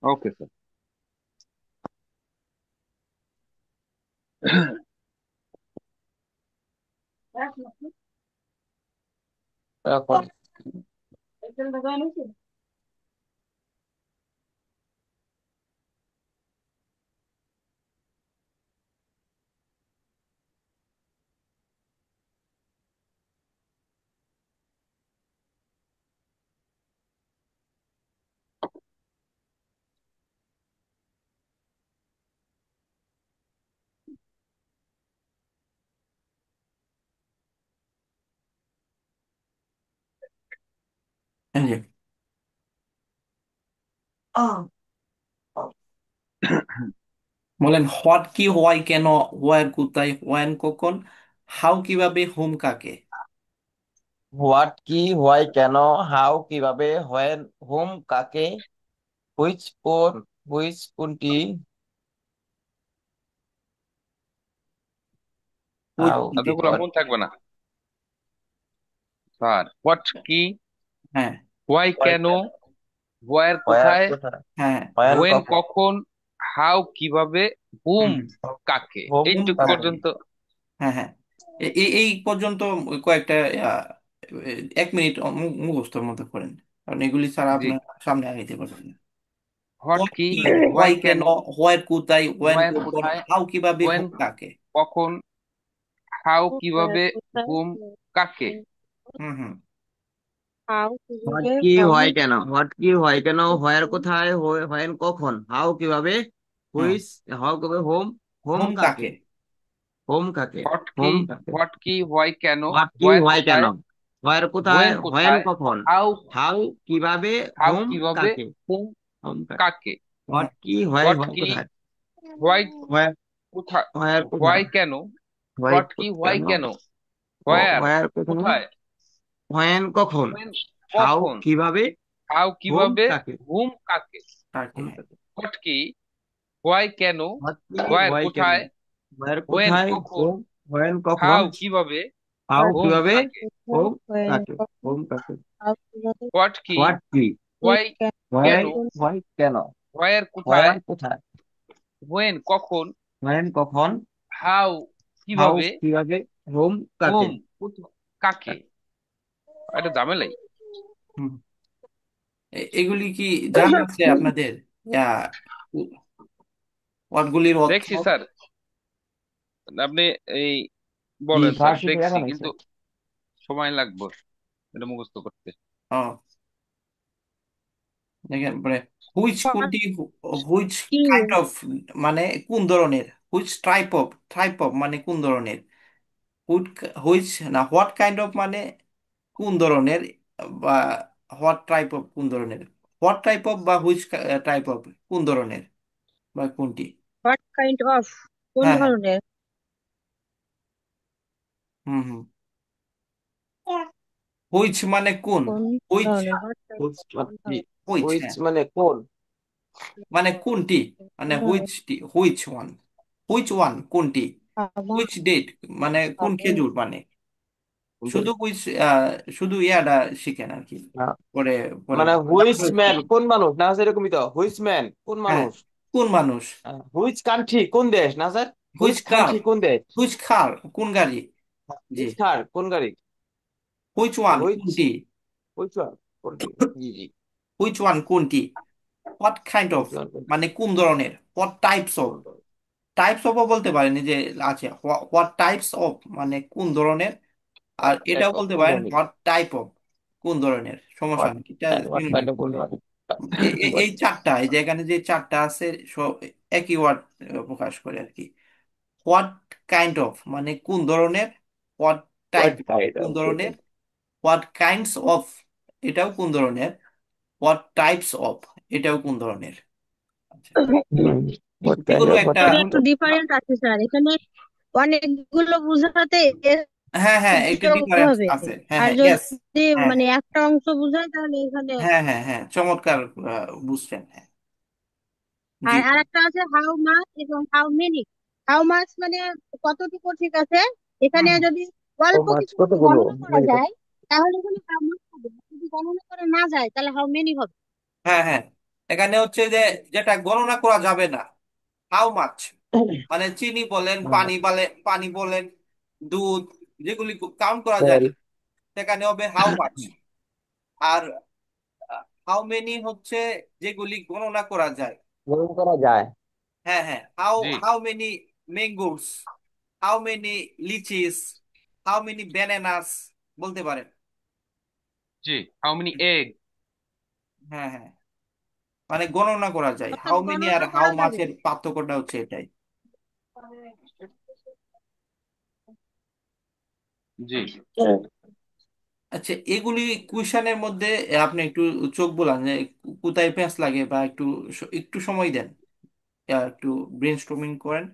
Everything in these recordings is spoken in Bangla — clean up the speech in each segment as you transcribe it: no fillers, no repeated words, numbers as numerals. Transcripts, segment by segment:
Okay sir. এখন এই যে, বলেন হোয়াট কি, হোয়াই কেন, হোয়ার কোথায়, হোয়েন কখন, হাউ কিভাবে, হোম কাকে। হোয়াট কি, হোয়াই কেন, হাউ কিভাবে, হোয়েন হোম কাকে, হুইচ কোন, হুইচ কোনটি, হুইচ হাউ কোনটি। এতগুলো হোয়াট। মন থাকবে না স্যার। হোয়াট কি, হ্যাঁ হোয়াই হোয়াই কেন, কেন, হোয়ার হোয়ার কোথায়, কোথায়, হ্যাঁ। হোয়েন হোয়েন কখন, কখন, হাউ কিভাবে, হুম হুম। কাকে। হোম হোম এইটুক কাকে। কাকে। পর্যন্ত। হ্যাঁ হ্যাঁ। এই পর্যন্ত কয়েকটা এক মিনিট মুখস্থর মতো করেন, কারণ এগুলি ছাড়া জি। আপনার সামনে আগাইতে পারবেন না। হোয়াট হোয়াট কি, কি, হোয়াই হোয়াই কেন, কেন, হোয়ার কোথায়, হোয়েন হোয়ার কখন, কোথায়, হাউ কিভাবে, হোয়েন হোম কাকে। কখন, হাউ কিভাবে, হুম কাকে। হুম হুম। হোয়াট কি, হোয়াই কেন, হোয়াট কি, হোয়াই কেন, হোয়ার কোথায়, হোয়েন কখন, হাউ কিভাবে, হুম। হুইচ, হাউ কিভাবে, হোম হোম হোম কাকে, কাকে। হোম কাকে, হোয়াট কি, হোম কাকে। হোয়াট কি, হোয়াই কেন, হোয়াট কি, হোয়ার হোয়াই কেন, কোথায়, হোয়ার কোথায়, হোয়েন হোয়েন কোথায়, কখন, হাউ, হাউ কিভাবে, হাউ হোম কিভাবে, কাকে, হুম হোম কাকে। কাকে। হুম। হোয়াট কি, হোয়াই, হোয়াট হোয়াই কি, কোথায়, হোয়াই হোয়ার, কোথায়, হোয়ার কোথায়, হোয়াই কেন, হোয়াই হোয়াট কি, হোয়াই কেন, কেন, হোয়ার হোয়ার কোথায়, কোথায়, হোয়েন কখন, হোয়েন হাউ কখন, কিভাবে, হাউ হোম কিভাবে, কাকে, হুম কাকে। কাকে, হোম হ্যাঁ। কাকে। হোয়াট কি, হোয়াই কেন, হোয়াট কি, হোয়ার হোয়াই কেন, কোথায়, হোয়ার হোয়েন কোথায়, কখন, হোম, হোয়েন কখন, হাউ কিভাবে, হাউ হুম কিভাবে, কাকে। হোম কাকে, হোম কাকে। হোয়াট কি, হোয়াট কি, হোয়াই হোয়াই, কেন, হোয়াই কেন, হোয়ার কোথায়, হোয়ার কোথায়, হোয়েন কখন, হোয়েন কখন, হাউ হাউ কিভাবে, কিভাবে, হোম কাকে। হোম কাকে। এটা ঝামেলাই। হুম। এগুলি কি জানা আছে আপনাদের? ওয়ার্ডগুলির অর্থ। দেখছি স্যার। আপনি এই জি, বলেন স্যার, ফার্সিতে দেখছি এখন হয়েছে। কিন্তু সময় লাগবে এটা মুখস্থ করতে। ও, দেখেন মানে হুইচ কোনটি, হুইচ কি কাইন্ড অফ মানে কোন ধরনের, হুইচ টাইপ অফ মানে কোন ধরনের, হুইচ না হোয়াট কাইন্ড অফ মানে কোন ধরনের, বা হোয়াট টাইপ অফ কোন ধরনের, হোয়াট টাইপ অফ বা হুইচ টাইপ অফ কোন ধরনের বা কোনটি। হোয়াট কাইন্ড অফ কোন হ্যাঁ হ্যাঁ। ধরনের? হুম হুম। হুইচ মানে কোন, কোন হুইচ, ধরনের হোয়াট কাইন্ড হুইচ অফ মানে কোন কি, ধরনের? হুইচ হুইচ হ্যাঁ, মানে কোন, মানে কোনটি, মানে হুইচটি, হুইচ ওয়ান, হুইচ ওয়ান কোনটি, আমার হুইচ ডেট মানে কোন খেজুর মানে, কোনটি? শুধু হুইচ, শুধু ইয়াটা শিখেন আর কি, না, পরে পরে মানে হুইচ ডাব্লিউ ম্যান শিখেন। কোন মানুষ না স্যার, এরকমই তো, হুইচ ম্যান কোন হ্যাঁ, মানুষ, কোন মানুষ, হুইচ কান্ট্রি কোন দেশ না sir, which which car, country কোন দেশ, হুইচ কার কোন গাড়ি। জি। হুইচ কার কোন গাড়ি, হুইচ ওয়ান হুইচ, কোনটি, হুইচ ওয়ান কোনটি, জি জি, হুইচ ওয়ান কোনটি, what kind of which one কোনটি, মানে কোন ধরনের, হোয়াট টাইপস অফ, কোনটি? টাইপস অফও বলতে পারেন এই যে আছে, হোয়াট টাইপস অফ মানে কোন ধরনের, আর হোয়াট টাইপ এটাও অফ বলতে কোন পারেন ধরনের, হোয়াট টাইপ অফ কোন ধরনের, সমস্যা হোয়াট, নেই এটা হোয়াট ইউনিক। কাইন্ড অফ কোন ধরনের। এই চারটা, এই যে এখানে যে চারটা আছে সব একই ওয়ার্ড প্রকাশ করে আর কি। হোয়াট কাইন্ড অফ মানে কোন ধরনের, হোয়াট টাইপ হোয়াট কাইন্ড কোন অফ, ধরনের, হোয়াট কাইন্ডস অফ এটাও কোন ধরনের, হোয়াট টাইপস অফ এটাও কোন ধরনের। আচ্ছা, হোয়াট যে কাইন্ড কোনো অফ, হোয়াট একটা। এখানে টাইপ একটু অফ। ডিফারেন্ট আছে স্যার, এখানে অনেকগুলো বোঝাতে হ্যাঁ হ্যাঁ, একটু উদ্দীষ্ট করতে ডিফারেন্স হবে। আছে, হ্যাঁ আর হ্যাঁ, ইয়েস। যদি হ্যাঁ মানে একটা অংশ বোঝায় তাহলে এখানে। হ্যাঁ হ্যাঁ হ্যাঁ, চমৎকার বুঝছেন, হ্যাঁ। জি আর জি। আরেকটা আছে হাউ মাচ এবং হাউ মেনি। হাউ মাচ মানে কতটুকু, ঠিক আছে। এখানে হুম। যদি ও অল্প মাছ কিছু যদি কতগুলো, গণনা করা মেনি কত? যায় তাহলে এখানে হাউ মাচ হবে, যদি গণনা করা না যায় তাহলে হাউ মেনি হবে। হ্যাঁ হ্যাঁ, এখানে হচ্ছে যে যেটা গণনা করা যাবে না, হাউ মাছ, মানে চিনি বলেন, পানি বলেন, দুধ, যেগুলি কাউন্ট করা যায় তেল না, সেখানে হবে হাউ মাছ। আর হাউ মেনি হচ্ছে যেগুলি গণনা করা যায়। গরম করা যায়। হ্যাঁ হ্যাঁ, হাউ জি how many mangoes, how many lychees, how many bananas বলতে পারেন। জি। How many egg? হ্যাঁ হ্যাঁ, মানে গণনা করা যায়। অর্থাৎ হাউ মেনি আর গণনা হাউ করা যাবে। মাছের পার্থক্যটা হচ্ছে এটাই। জি। আচ্ছা, এগুলি কুইশনের মধ্যে আপনি একটু চোখ বুলান যে কোথায় পেঁচ লাগে, বা একটু একটু সময় দেন, একটু ব্রেনস্টর্মিং করেন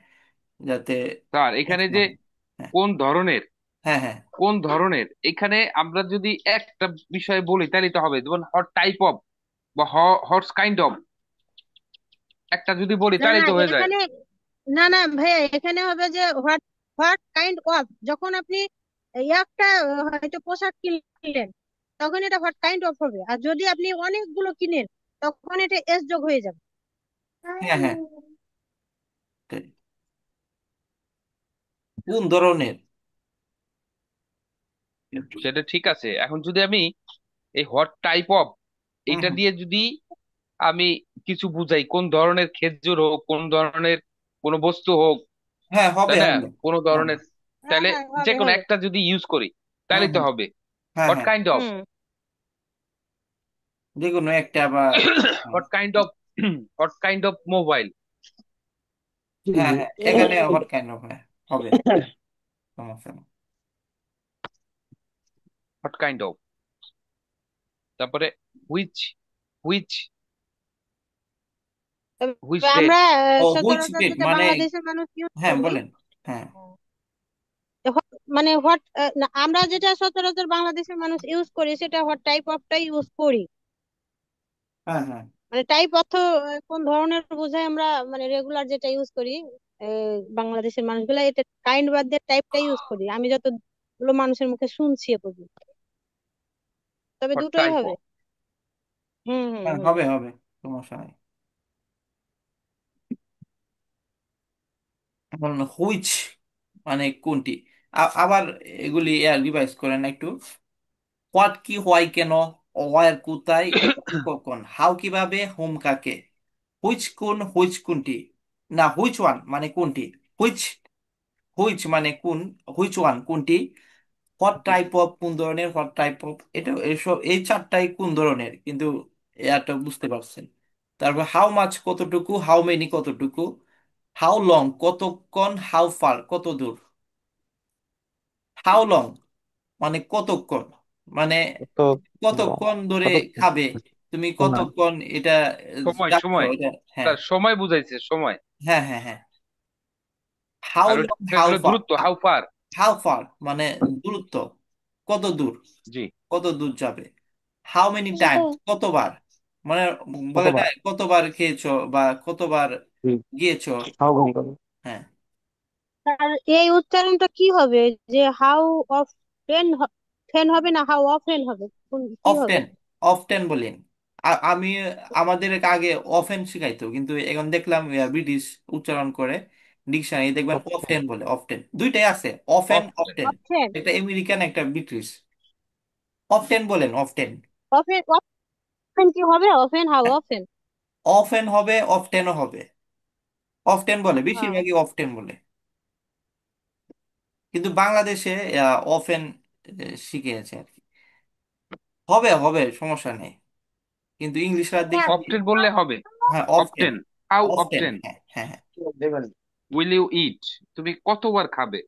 যাতে স্যার পেঁচ এখানে না যে হয়। হ্যাঁ কোন ধরনের, হ্যাঁ হ্যাঁ কোন ধরনের, এখানে আমরা যদি একটা বিষয় বলি তাহলে তো হবে, যেমন হট টাইপ অফ বা হট কাইন্ড অফ, একটা যদি বলি না তাহলেই না তো হয়ে যায়। এখানে, না না ভাইয়া, এখানে হবে যে হোয়াট, হোয়াট কাইন্ড অফ। যখন আপনি এই একটা হয়তো পোশাক কিনলেন, তখন এটা হোয়াট কাইন্ড অফ হবে। আর যদি আপনি অনেকগুলো কিনেন, তখন এটা এস যোগ হয়ে যাবে। হ্যাঁ হ্যাঁ, তাই। কোন ধরনের? সেটা ঠিক আছে, এখন যদি আমি এই হট টাইপ অফ হুম এইটা হুম। দিয়ে যদি আমি কিছু বুঝাই, কোন ধরনের খেজুর হোক, কোন ধরনের কোনো বস্তু হোক, হ্যাঁ, হবে তাই না, হবে কোন হবে। ধরনের, হ্যাঁ তাহলে হ্যাঁ, যে হবে কোনো হবে। একটা যদি ইউজ করি হুম তাহলে তো হুম। হবে হ্যাঁ হট হ্যাঁ, কাইন্ড অফ। হুম। যে কোনো একটা বা what kind of what kind of mobile. হ্যাঁ হ্যাঁ, এখানে হট কাইন্ড অফ হবে, সমস্যা নেই। হট কাইন্ড অফ, তারপরে হুইচ, হুইচ, হুইচ তবে ডেট। আমরা ও হুইচ সচরাচর ডেট যেটা মানে, বাংলাদেশের মানুষ ইউজ হ্যাঁ করি, বলেন। হ্যাঁ মানে হোয়াট, আমরা যেটা সচরাচর বাংলাদেশের মানুষ ইউজ করি, সেটা হোয়াট টাইপ অফটাই ইউজ করি। হ্যাঁ হ্যাঁ মানে টাইপ অর্থ কোন ধরনের বোঝায় আমরা, মানে রেগুলার যেটা ইউজ করি বাংলাদেশের মানুষগুলা, এটা কাইন্ড বাদ দিয়ে টাইপটা ইউজ করি আমি যতগুলো মানুষের মুখে শুনছি এ পর্যন্ত। তবে হট দুটোই টাইপ হবে। অফ। হুম হুম হ্যাঁ, হুম। হবে হবে, সমস্যা নেই। এখন হুইচ মানে কোনটি, আবার এগুলি রিভাইজ করেন একটু। হোয়াট কি, হোয়াই কেন, ওয়ার কোথায়, কখন, হাউ কিভাবে, হোম কাকে, হুইচ কোন, হুইচ কোনটি, না হুইচ ওয়ান মানে কোনটি, হুইচ, হুইচ মানে কোন, হুইচ ওয়ান কোনটি, হোয়াট টাইপ অফ কোন ধরনের, হোয়াট টাইপ অফ, এটা এসব এই চারটাই কোন ধরনের, কিন্তু এটা বুঝতে পারছেন। তারপর হাউ মাছ কতটুকু, হাউ মেনি কতটুকু, হাউ লং কতক্ষণ, হাউ ফার কত দূর। হাউ লং মানে কতক্ষণ, মানে তো কতক্ষণ ধরে কত খাবে, তুমি সময়? কতক্ষণ এটা সময়, যাচ্ছ সময়, এটা। হ্যাঁ তার সময় বুঝাইছে, সময়। হ্যাঁ হ্যাঁ হ্যাঁ। হাউ আর লং, ওটা হাউ ছিল ফার, দূরত্ব, হাউ ফার। হাউ ফার মানে দূরত্ব, কত দূর, জি। কত দূর যাবে। হাউ মেনি টাইমস কতবার, মানে বলে না কতবার? কতবার খেয়েছো বা কতবার গিয়েছো। হাউ ঘন্টা? হ্যাঁ, আর এই উচ্চারণটা কি হবে? যে হাউ অফ টেন, টেন হবে না হাউ অফেন হবে? কি হবে? অফটেন, অফটেন বলেন। আমি, আমাদের আগে অফেন শিখাইতো, কিন্তু এখন দেখলাম ব্রিটিশ উচ্চারণ করে, ডিকশনারি দেখবেন অফটেন বলে, অফটেন দুইটাই আছে, অফেন অফটেন। অফটেন, অফেন, একটা আমেরিকান একটা ব্রিটিশ। অফটেন বলেন, অফটেন। অফেন, অফেন কি হবে? Often, how often? অফেন হবে, অফটেনও হবে, অফটেন বলে, হ্যাঁ। বেশিরভাগই অফটেন বলে, কিন্তু বাংলাদেশে অফেন শিখেছে আর কি। হবে হবে, সমস্যা নেই, কিন্তু ইংলিশরা দেখি। অফটেন বললে হবে। হ্যাঁ often, often, how often, often হ্যাঁ হ্যাঁ হ্যাঁ। দেবেন। উইল ইউ ইট, তুমি কতবার খাবে?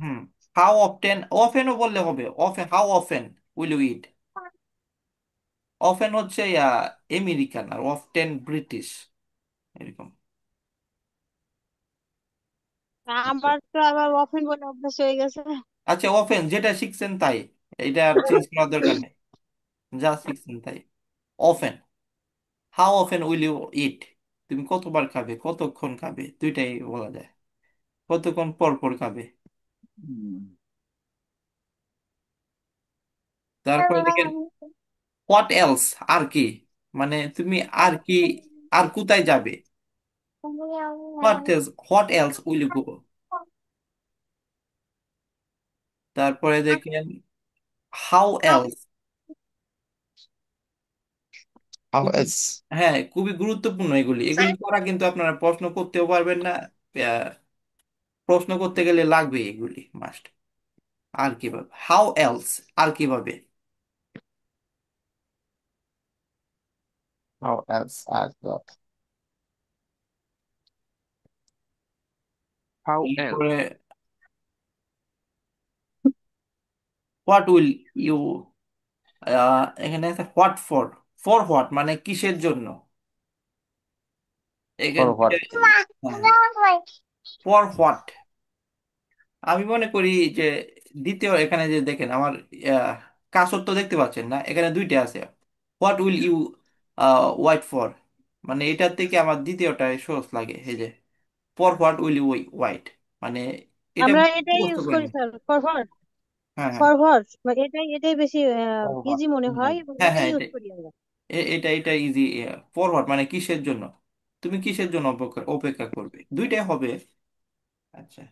হুম, হাউ অফটেন, অফেনও বললে হবে, often, how often will you eat. Often হচ্ছে আমেরিকান, আর অফটেন ব্রিটিশ, এরকম। আচ্ছা আমার তো আবার অফেন বলে অভ্যাস হয়ে গেছে। আচ্ছা, অফেন যেটা শিখছেন তাই, এটা আর চেঞ্জ করার দরকার নেই, যা শিখছেন তাই। Often, how often will you eat, তুমি কতবার খাবে, কতক্ষণ খাবে, দুইটাই বলা যায়, কতক্ষণ পর পর খাবে। হুম। তারপরে দেখেন হোয়াট এলস, আর কি, মানে তুমি আর কি, আর কোথায় যাবে? What else will you go. তারপরে দেখেন হাউ এলস। হাউ খুবই, এলস। হ্যাঁ খুবই গুরুত্বপূর্ণ এগুলি, এগুলি করা কিন্তু আপনারা প্রশ্ন করতেও পারবেন না, আহ, প্রশ্ন করতে গেলে লাগবে এগুলি মাস্ট। আর কিভাবে, হাউ এলস, আর কিভাবে। হাউ এলস আর হাউ এলস। এরপরে হোয়াট উইল ইউ, এখানে আছে হোয়াট ফর, ফর হোয়াট মানে কিসের জন্য, ফর এখানে হোয়াট। For what. আমি মনে করি যে দ্বিতীয়, এখানে যে দেখেন আমার আহ, কাসর তো দেখতে পাচ্ছেন না, এখানে দুইটা আছে, what will you wait for, মানে এটার থেকে আমার দ্বিতীয়টাই সহজ লাগে, এই যে for what will you wait, মানে এটা আমরা এটাই মুখস্থ ইউজ করেন। করি স্যার, ফরওয়ার্ড। হ্যাঁ হ্যাঁ ফরওয়ার্ড এটাই এটাই বেশি ফর হোয়াট। ইজি মনে হয় এবং হ্যাঁ এটাই হ্যাঁ, ইউজ করি আমরা। এটা ইজি। ফরওয়ার্ড মানে কিসের জন্য, তুমি কিসের জন্য অপেক্ষা অপেক্ষা করবে, দুইটাই হবে। আচ্ছা,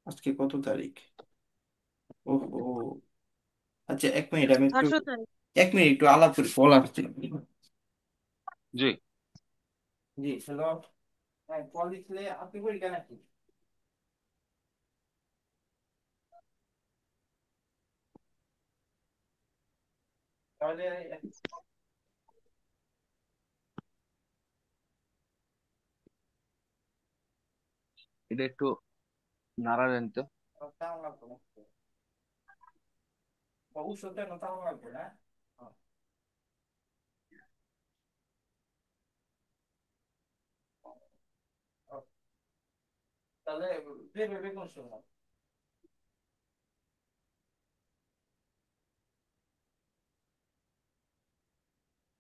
আজকে কত তারিখ? ওহো, আচ্ছা এক মিনিট, আমি একটু, 8 তারিখ। এক মিনিট একটু আলাপ করি, কল আসছে। জি। জি হ্যালো, হ্যাঁ কল দিছিলে আপনি কই কেন কি? তাহলে এটা একটু নাড়া দেন তো। তেমন লাগবে না, অবশ্যই তেমন লাগবে না। হ্যাঁ, তাহলে ভেবে বেগুন শুনলাম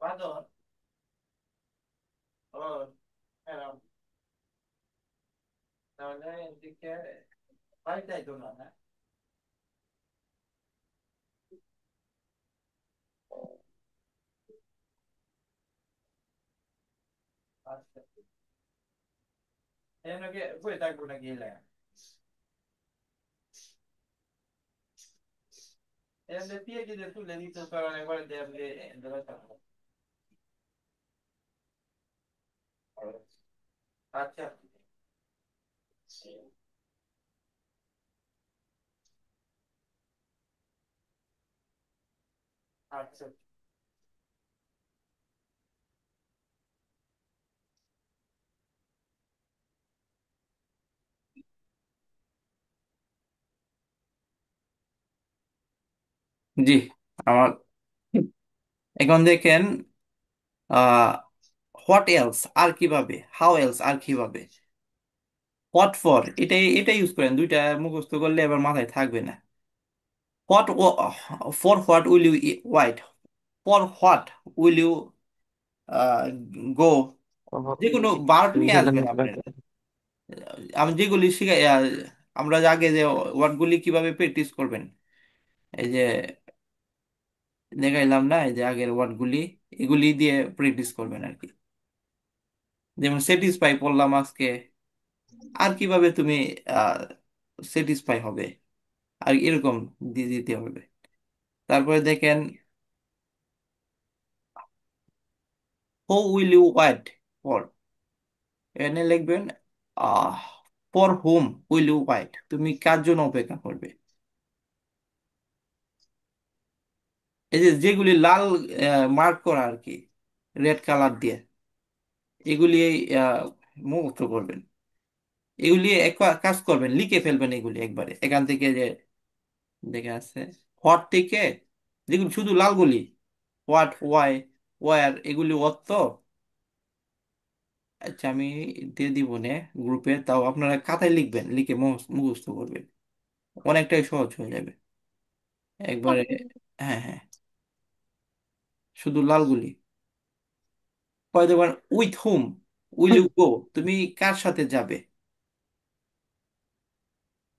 বাদর। ও হ্যাঁ, তাহলে এদিকে বাড়িতে আইতো না না? আচ্ছা, এনাকে বই থাকবো নাকি এলে, এনে পিএইচডি তে তুলে দিতে কারণ একবার দেবে দেবে থাকবো। আচ্ছা আচ্ছা। জি, আমার এখন দেখেন আহ হোয়াট এলস আর কিভাবে, হাউ এলস আর কিভাবে, হোয়াট ফর এটা ইউজ করেন, দুইটা মুখস্থ করলে এবার মাথায় থাকবে না। What, for what will you wait, for what will you go, যে কোনো ভার্ব নিয়ে আসবেন আপনার। আমি যেগুলি শিখাই, আমরা যে আগে যে ওয়ার্ডগুলি কিভাবে প্র্যাকটিস করবেন, এই যে দেখাইলাম না, এই যে আগের ওয়ার্ডগুলি, এগুলি দিয়ে প্র্যাকটিস করবেন আর কি। যেমন স্যাটিসফাই পড়লাম আজকে, আর কিভাবে তুমি স্যাটিসফাই হবে, আর এরকম দিয়ে দিতে হবে। তারপরে দেখেন who will you wait for, এখানে লিখবেন ah for whom will you wait, তুমি কার জন্য অপেক্ষা করবে। এই যে যেগুলি লাল মার্ক করা আর কি, রেড কালার দিয়ে, এগুলি আহ, মুখস্থ করবেন, এগুলি এক কাজ করবেন, লিখে ফেলবেন এগুলি একবারে এখান থেকে, যে দেখে আছে হোয়াট থেকে, যেগুলি শুধু লালগুলি, হোয়াট, ওয়াই, ওয়ার, এগুলি অর্থ। আচ্ছা আমি দিয়ে দিব নে গ্রুপে, তাও আপনারা খাতায় লিখবেন, লিখে মুখস্থ করবেন, অনেকটাই সহজ হয়ে যাবে একবারে। হ্যাঁ হ্যাঁ, শুধু লালগুলি। পরে দেখবেন with whom will you go, তুমি কার সাথে যাবে।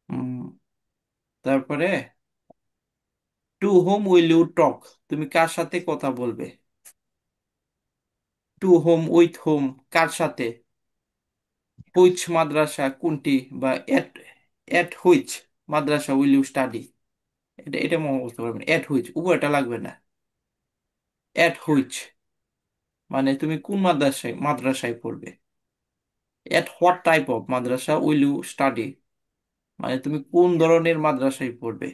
হুম, তারপরে to whom will you talk, তুমি কার সাথে কথা বলবে? টু হোম, উইথ হোম, কার সাথে? হুইচ মাদ্রাসা, কোনটি? বা at at which madrasa will you study? এটা এটা মনে করতে পারবেন, এট হুইচ উভয়টা লাগবে না। এট হুইচ মানে তুমি কোন মাদ্রাসায় মাদ্রাসায় পড়বে। At what type of madrasa will you study মানে তুমি কোন ধরনের মাদ্রাসায় পড়বে।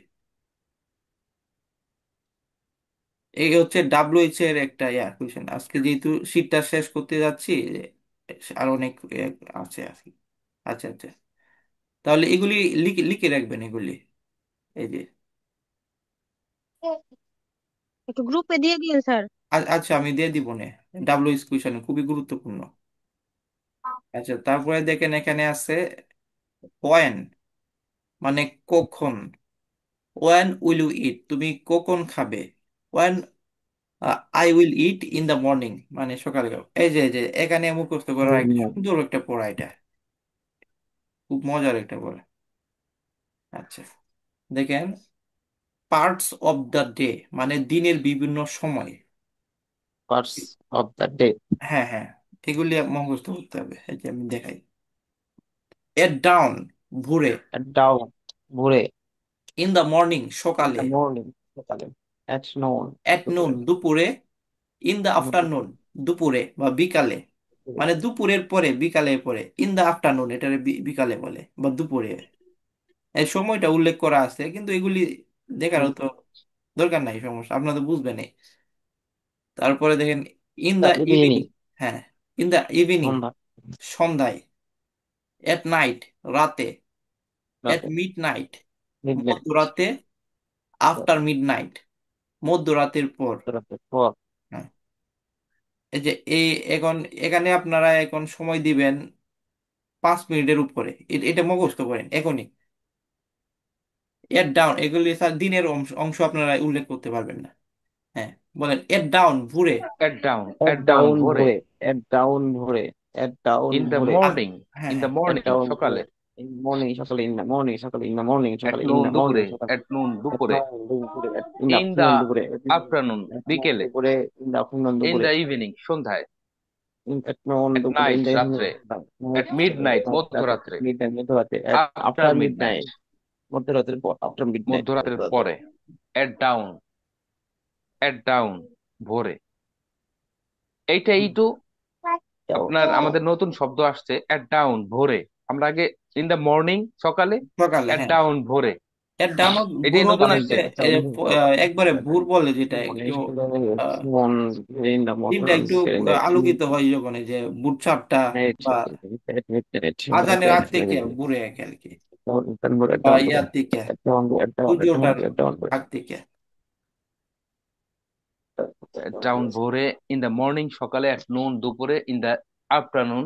এই হচ্ছে ডাব্লিউএইচ এর একটা কোয়েশ্চেন। আজকে যেহেতু শীটটা শেষ করতে যাচ্ছি, আর অনেক আছে আর কি। আচ্ছা আচ্ছা, তাহলে এগুলি লিখে লিখে রাখবেন এগুলি। এই যে একটু গ্রুপে দিয়ে দিন স্যার। আচ্ছা, আমি দিয়ে দিব না। ডাব্লিউএইচ কোয়েশ্চেন খুবই গুরুত্বপূর্ণ। আচ্ছা, তারপরে দেখেন এখানে আছে ওয়েন, মানে কখন। ওয়েন উইল ইউ ইট, তুমি কখন খাবে। When I will eat in the morning, মানে সকালে খাবো। এই যে এখানে মুখস্থ করার একটা সুন্দর একটা পড়া এটা, খুব মজার একটা পড়া। আচ্ছা, দেখেন পার্টস অফ দ্য ডে মানে দিনের বিভিন্ন সময়। Parts of the day. হ্যাঁ হ্যাঁ, এগুলি মুখস্থ করতে হবে। এই যে আমি দেখাই, এট ডাউন ভোরে, ডাউন ভোরে। ইন দ্য মর্নিং ইন সকালে, দ্য মর্নিং সকালে। অ্যাট নোন এট নুন দুপুরে। দুপুরে, ইন দ্য আফটারনুন দুপুরে বা বিকালে, মানে দুপুরের পরে বিকালের পরে। ইন দ্য আফটারনুন এটা বিকালে বলে বা দুপুরে। এই সময়টা উল্লেখ করা আছে, কিন্তু এগুলি দেখারও তো দরকার নাই, সমস্যা আপনারা তো বুঝবেনই। তারপরে দেখেন in the the evening evening, হ্যাঁ, ইন দ্য ইভিনিং সন্ধ্যা। সন্ধ্যায়, এট নাইট রাতে, এট রাতে। Mid night midnight. মধ্যরাতে, আফটার মিড নাইট মধ্যরাতের পর। রাতের পর। হ্যাঁ, এই যে এই এখন এখানে আপনারা এখন সময় দিবেন 5 মিনিটের উপরে। এটা মুখস্থ করেন এখনই। এট ডাউন এগুলি স্যার দিনের অংশ অংশ আপনারা উল্লেখ করতে পারবেন না। হ্যাঁ, বলেন এট ডাউন ভোরে। এট এট ডাউন ডাউন ভোরে, ভোরে। এট ডাউন ভোরে। এট ডাউন ইন দ্য ভোরে। আ- মর্নিং, হ্যাঁ ইন দ্য হ্যাঁ, এট মর্নিং ডাউন ভোরে। সকালে, ইন মর্নিং সকালে। ইন দ্য মর্নিং সকালে। ইন দ্য মর্নিং এট সকালে। ইন নুন দ্য মর্নিং দুপুরে, সকালে। এট নুন এট দুপুরে, নাইন দুপুরে। In the in the afternoon দুপুরে। আফটারনুন এট নাইন বিকেলে, দুপুরে। ইন দ্য আফটারনুন ইন দুপুরে। দা ইভিনিং সন্ধ্যায়, এট নোন এট দুপুরে। ইন নাইট দ্য ইভিনিং রাত্রে, নাইট। এট মিড নাইট রাতে। মধ্যরাত্রে, মিড নাইট মধ্যরাতে। At after after mid mid night night মধ্যরাতের পর। আফটার মিড নাইট মধ্যরাতের মধ্যরাতের পরে, এট ডাউন, এট ডাউন ভোরে। এইটাই তো পর। আপনার আমাদের নতুন শব্দ আসছে, এট ডাউন ভোরে। আমরা আগে ইন দা মর্নিং সকালে, সকালে এট হ্যাঁ। ডাউন ভোরে, এর ডাউন এটাই ভোরও নতুন মানে আসছে। একবারে ভোর বলে, যেটা একটু আহ, দিনটা একটু আলোকিত হয় যখন এই যে ভোর 4টা বা আজানের আগ থেকে ভোরে এক আর কি, বা ইয়ার থেকে সূর্য ওঠার আগ থেকে। এট ডাউন ভোরে, ইন দা মর্নিং সকালে, এট নুন দুপুরে, ইন দা আফটারনুন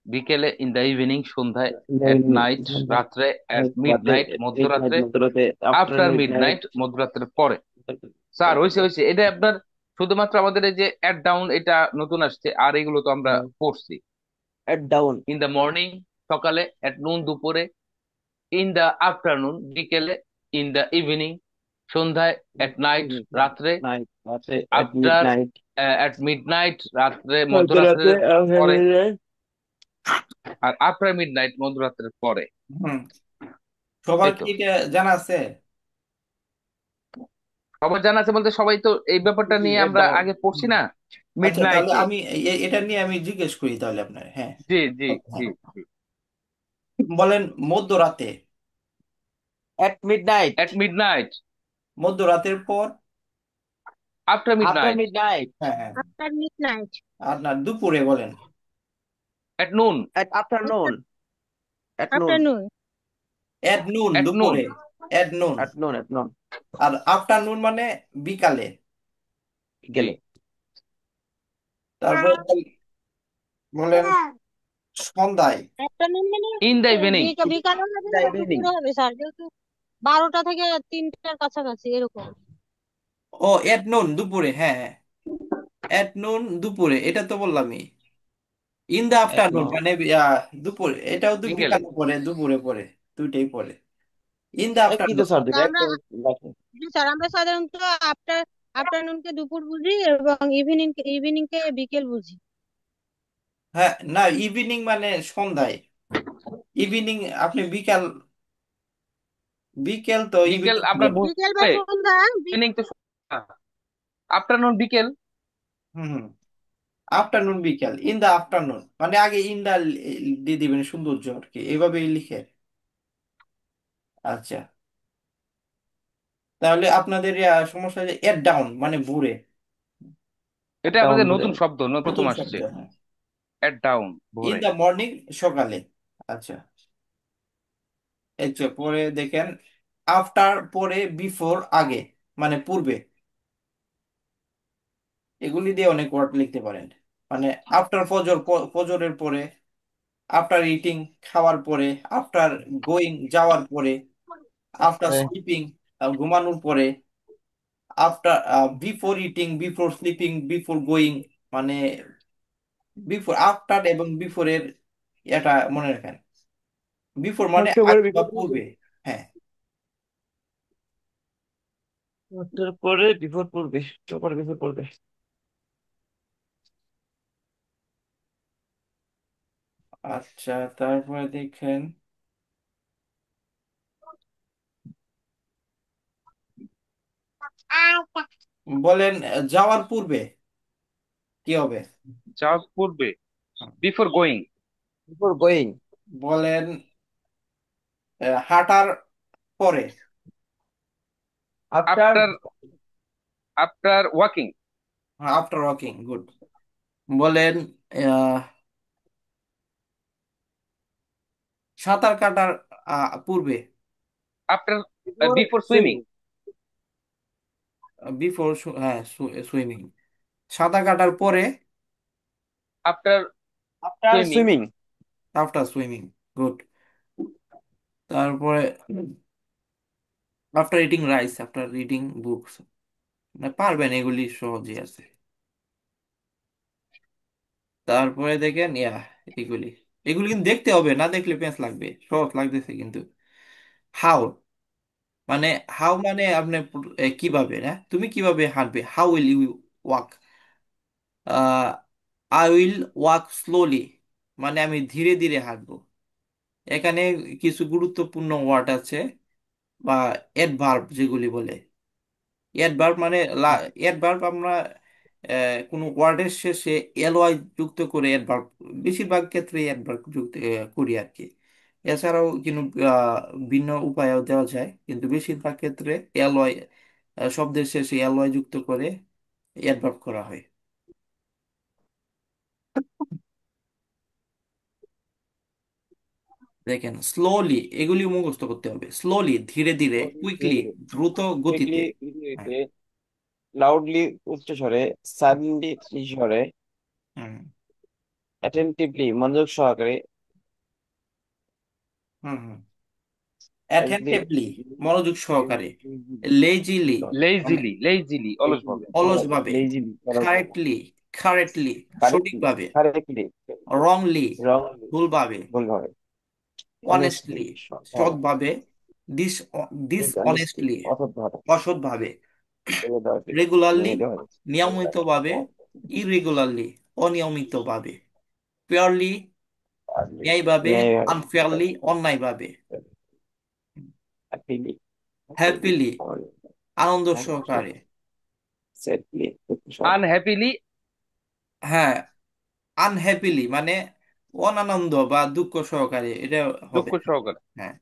বিকেলে, ইন দা ইভিনিং সন্ধ্যায়, এট নাইট রাত্রে, এট মিড নাইট মধ্যরাত্রে, after after mid mid night. Night মধ্যরাত্রের পরে। স্যার হয়েছে হয়েছে, এটা আপনার শুধুমাত্র আমাদের এই যে অ্যাট ডাউন এটা নতুন আসছে, আর এগুলো তো আমরা পড়ছি। At dawn. In the morning সকালে, এট নুন দুপুরে, ইন দ্য আফটারনুন বিকেলে, ইন দ্য ইভিনিং সন্ধ্যায়, এট নাইট রাত্রে, নাইট রাতে। At mid after night at midnight রাত্রে মধ্যরাতে। মধ্যরাত্রের আফটার পরে, মিড নাইট। আর আফটার মিড নাইট মধ্যরাত্রের পরে। হুম, সবার এই কি তো, এটা জানা আছে? সবার জানা আছে বলতে সবাই তো এই ব্যাপারটা নিয়ে এট আমরা ডাউন। আগে পড়ছি না, মিড আচ্ছা, তাহলে নাইটে। আমি এটা নিয়ে আমি জিজ্ঞেস করি তাহলে আপনার। হ্যাঁ জি জি জি হ্যাঁ, জি। বলেন মধ্যরাতে। এট mid night. At mid night, মধ্যরাতের পর। After mid after night, mid night. হ্যাঁ হ্যাঁ, আফটার মিডনাইট। আর না দুপুরে বলেন। এট নুন, এট আফটারনুন। এট নুন। আফটারনুন। এট নুন এট নুন, দুপুরে, এট নুন। এট নুন। এট নুন আর আফটারনুন মানে বিকালে। জি, বিকেলে। তারপরে বলেন সন্ধ্যায়। আফটারনুন মানে ইন দ্য ইভিনিং, বিকালও হবে দ্য না ইভিনিং। দুপুরও হবে স্যার, যেহেতু 12টা থেকে 3টার কাছাকাছি এরকম। ও, এট নুন দুপুরে, হ্যাঁ হ্যাঁ, এট নুন দুপুরে, এটা তো বললামই। ইন দ্য এট আফটারনুন নুন মানে দুপুরে, এটাও তো বিকেলে। বিকালে পড়ে দুপুরে পড়ে, দুইটাই পড়ে। ইন দ্য একই তো আফটারনুন। স্যার, তো দুটো আমরা, একটা। জি স্যার, আমরা সাধারণত আফটারনুনকে দুপুর বুঝি এবং ইভিনিং কে বিকেল বুঝি। হ্যাঁ, না, ইভিনিং মানে সন্ধ্যায়। ইভিনিং আপনি বিকাল, বিকেল তো বিকেল ইভিনিং আমরা বলে। বিকেল বা সন্ধ্যা ইভিনিং তো আফটারনুন বিকেল। হুম হুম, আফটারনুন বিকেল, ইন দা আফটারনুন মানে আগে ইন দা দিয়ে দিবেন, সৌন্দর্য আর কি, এভাবেই লিখে। আচ্ছা, তাহলে আপনাদের সমস্যা যে এট ডাউন মানে ভোরে। এটা ডাউন আমাদের করে। নতুন শব্দ, প্রথম নতুন আসছে। শব্দ, হ্যাঁ। এট ডাউন, ইন ভোরে। দা মর্নিং সকালে। আচ্ছা, এই যে পরে দেখেন, আফটার পরে বিফোর আগে মানে পূর্বে, এগুলি দিয়ে অনেক ওয়ার্ড লিখতে পারেন। মানে আফটার ফজর, ফজরের পরে। আফটার ইটিং, খাওয়ার পরে। আফটার গোয়িং, যাওয়ার পরে। আফটার হ্যাঁ। স্লিপিং, ঘুমানোর পরে। After, before eating, before sleeping, before going, মানে বিফোর, আফটার এবং বিফোরের এটা মনে রাখেন। বিফোর মানে একটা পরে আগে বা বিপদ পড়বে। পূর্বে। হ্যাঁ। একটার পরে বিপদ পড়বে, একটার পরে বিপদ পড়বে। আচ্ছা, তারপরে দেখেন, বলেন যাওয়ার পূর্বে কি হবে? যাওয়ার পূর্বে, বিফোর গোয়িং। Before going. বলেন হাঁটার পরে। After. After, after walking. After walking, good. বলেন আহ, সাঁতার কাটার পূর্বে। After, before before swimming. Swimming. Before, হ্যাঁ, সুইমিং। সাঁতার কাটার পরে। After after swimming. Swimming. After swimming, good. তারপরে after reading rice, after reading books. পারবেন, এগুলি সহজে আছে। তারপরে দেখেন এগুলি, এগুলি কিন্তু দেখতে হবে, না দেখলে পেঁচ লাগবে, সহজ লাগতেছে কিন্তু। হাউ, মানে হাউ মানে আপনি কিভাবে, না তুমি কিভাবে হাঁটবে, how will you walk. I will walk slowly মানে আমি ধীরে ধীরে হাঁটবো। এখানে কিছু গুরুত্বপূর্ণ ওয়ার্ড আছে বা অ্যাডভার্ব যেগুলি বলে। অ্যাডভার্ব মানে অ্যাডভার্ব আমরা কোনো ওয়ার্ডের শেষে এলওয়াই যুক্ত করে অ্যাডভার্ব, বেশিরভাগ ক্ষেত্রে অ্যাডভার্ব যুক্ত করি আর কি। এছাড়াও কিন্তু ভিন্ন উপায়েও দেওয়া যায়, কিন্তু বেশিরভাগ ক্ষেত্রে এলওয়াই, শব্দের শেষে এলওয়াই যুক্ত করে অ্যাডভার্ব করা হয়। দেখেন স্লোলি, এগুলি মুখস্থ করতে হবে। স্লোলি ধীরে ধীরে, কুইকলি দ্রুত কুইকলি গতিতে। হ্যাঁ। ধীরে। লাউডলি উচ্চ স্বরে। সাডেনলি নিচু স্বরে। হুম অ্যাটেন্টিভলি মনোযোগ সহকারে। হুম হুম। Attentively, অ্যাটেন্টিভলি মনোযোগ সহকারে। লেজিলি মানে লেজিলি, লেজিলি, অলস ভাবে। অলসভাবে। লেজিলি, কারেক্টলি, কারেক্টলি কারেক্টলি, সঠিকভাবে। কারেক্টলি, রংলি রংলি ভুলভাবে। ভুলভাবে। অনেস্টলি অনেস্টলি, সৎভাবে। ডিস ডিসঅনেস্টলি ডিসঅনেস্টলি অসৎভাবে। অসৎভাবে। নির্দয়ভাবে। রেগুলারলি নির্দয়ভাবে। নিয়মিতভাবে। ইরেগুলারলি অনিয়মিতভাবে। ফেয়ারলি ন্যায়ভাবে। ন্যায়ভাবে। আনফেয়ারলি অন্যায়ভাবে। হ্যাপিলি, হ্যাপিলি, হ্যাপিলি আনন্দ সহকারে। স্যাডলি দুঃখ সহকারে। আনহ্যাপিলি, হ্যাঁ, আনহ্যাপিলি মানে অনানন্দ বা দুঃখ সহকারে, এটা দুঃখ হবে। সহকারে। হ্যাঁ।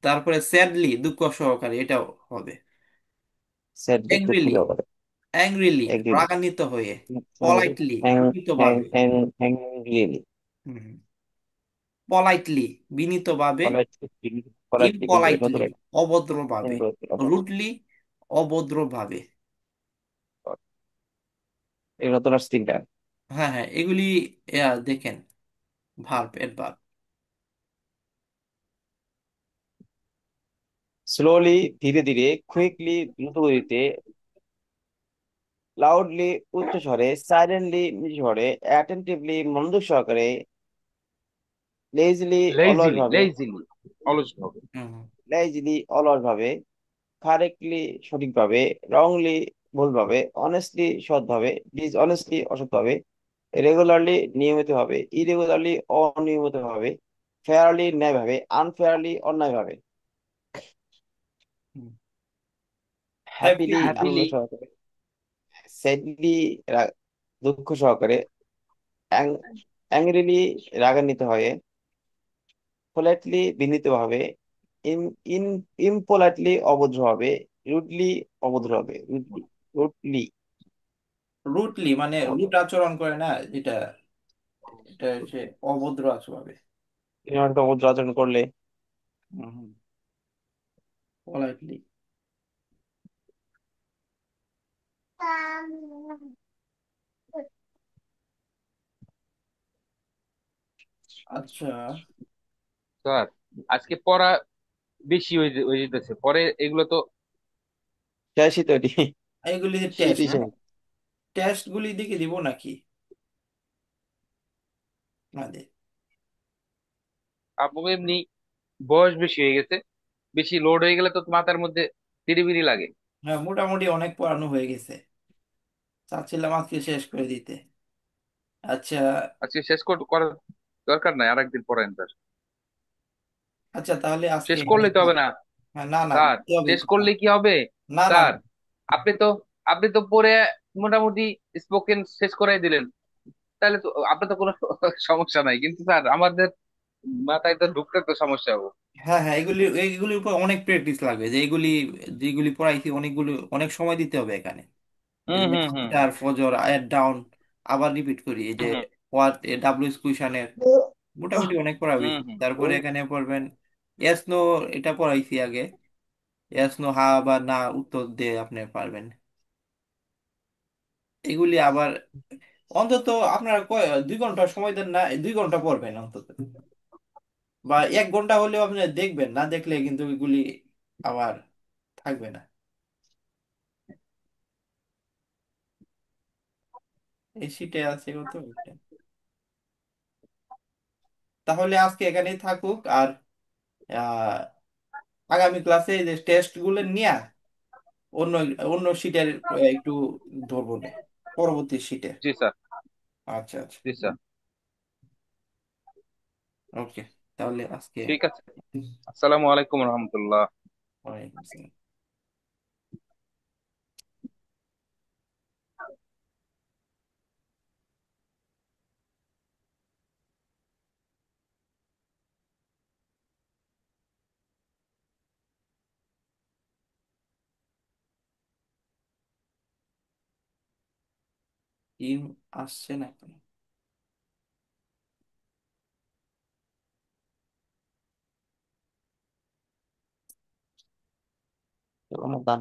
তারপরে স্যাডলি দুঃখ সহকারে, এটাও হবে। স্যাডলি দুঃখ অ্যাংরিলি, সহকারে। অ্যাংরিলি একদিন। রাগান্বিত হয়ে। পলাইটলি হ্যাং, হ্যাং, বিনীতভাবে। হ্যাং, হ্যাংলি। হুম। পলাইটলি বিনীতভাবে। পলাইটলি, পলাইটলি কিন্তু ইমপলাইটলি নতুন অভদ্রভাবে। একটা। রুডলি অভদ্রভাবে। এই নতুন আসছে তিনটা। হ্যাঁ হ্যাঁ, এগুলি দেখেন, ভার্ব এডভার্ব। স্লোলি ধীরে ধীরে। কুইকলি দ্রুত গতিতে। লাউডলি উচ্চ স্বরে। সাইলেন্টলি নিচু স্বরে। অ্যাটেন্টিভলি মনোযোগ সহকারে। লেজিলি অলস লেজিলি, ভাবে। লেজিলি, অলস ভাবে। হুম। লেজিলি অলসভাবে, কারেক্টলি সঠিকভাবে, রংলি ভুলভাবে, অনেস্টলি সৎভাবে, ডিসঅনেস্টলি অসৎভাবে, রেগুলারলি নিয়মিতভাবে, ইরেগুলারলি অনিয়মিতভাবে, ফেয়ারলি ন্যায়ভাবে, আনফেয়ারলি অন্যায়ভাবে, হ্যাপিলি আনন্দ হ্যাপিলি সহকারে, স্যাডলি দুঃখ সহকারে, অ্যাংরিলি রাগান্বিত হয়ে, পোলাইটলি বিনীতভাবে, ইন ইন ইমপোলাইটলি অভদ্রভাবে, রুডলি অভদ্রভাবে, রুডলি রুডলি রুটলি মানে রুট আচরণ করে না, যেটা এটা হচ্ছে অভদ্র আচরণ। অভদ্র আচরণ করলে, পোলাইটলি। আচ্ছা। স্যার আজকে পড়া বেশি হয়ে যেতেছে পরে এগুলো তো। শেষই তো এটি, এইগুলি টেস্ট, শীতই শেষ। টেস্ট গুলি দেখে দিব নাকি? না দে। আপু এমনি বয়স বেশি হয়ে গেছে, বেশি লোড হয়ে গেলে তো মাথার মধ্যে তিরিবিরি লাগে। হ্যাঁ, মোটামুটি অনেক পড়ানো হয়ে গেছে, চাচ্ছিলাম আজকে শেষ করে দিতে। আচ্ছা। আজকে করার দরকার নাই, আরেকদিন পড়েন স্যার। আচ্ছা তাহলে আজকে শেষ এখানে করলে তো হবে না হ্যাঁ, না না, স্যার। দিতে হবে শেষ তো। করলে কি হবে না না স্যার? না। আপনি তো আপনি তো পড়ে মোটামুটি স্পোকেন শেষ করাই দিলেন, তাহলে তো আপনার তো কোনো সমস্যা নাই, কিন্তু স্যার আমাদের মাথায় তো ঢুকতে তো সমস্যা হবে। হ্যাঁ হ্যাঁ, এইগুলির উপর অনেক প্র্যাকটিস লাগবে, যে এইগুলি যেগুলি পড়াইছি অনেকগুলো, অনেক সময় দিতে হবে এখানে। এই হুম যে হুম হুম স্টার ফজর অ্যাড ডাউন, আবার রিপিট করি এই যে হুম হোয়াট ডাব্লিউ কুইশনের, মোটামুটি অনেক পড়া হুম হয়েছে। হুম তারপরে এখানে পড়বেন এস নো, এটা পড়াইছি আগে। এস নো হা বা না উত্তর দিয়ে আপনি পারবেন। এগুলি আবার অন্তত আপনারা 2 ঘন্টা সময় দেন না, 2 ঘন্টা পড়বেন অন্তত, বা 1 ঘন্টা হলেও আপনি দেখবেন, না দেখলে কিন্তু এগুলি আবার থাকবে না। এই শীটে আছে কত একটা। তাহলে আজকে এখানেই থাকুক, আর আহ, আগামী ক্লাসে এই যে টেস্ট গুলো নিয়ে অন্য অন্য শীটের একটু ধরবো না, পরবর্তী শীটে। জি স্যার। আচ্ছা আচ্ছা। জি স্যার। ওকে, তাহলে আজকে ঠিক আছে। আসসালামু আলাইকুম রহমতুল্লাহ। ওয়ালাইকুম আসসালাম। টিম আসছে না এখন। রমাদান,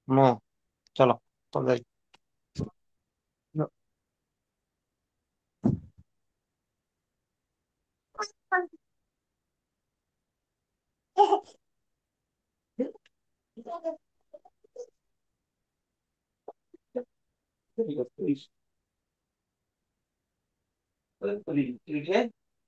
নো, চলো চলো যাই।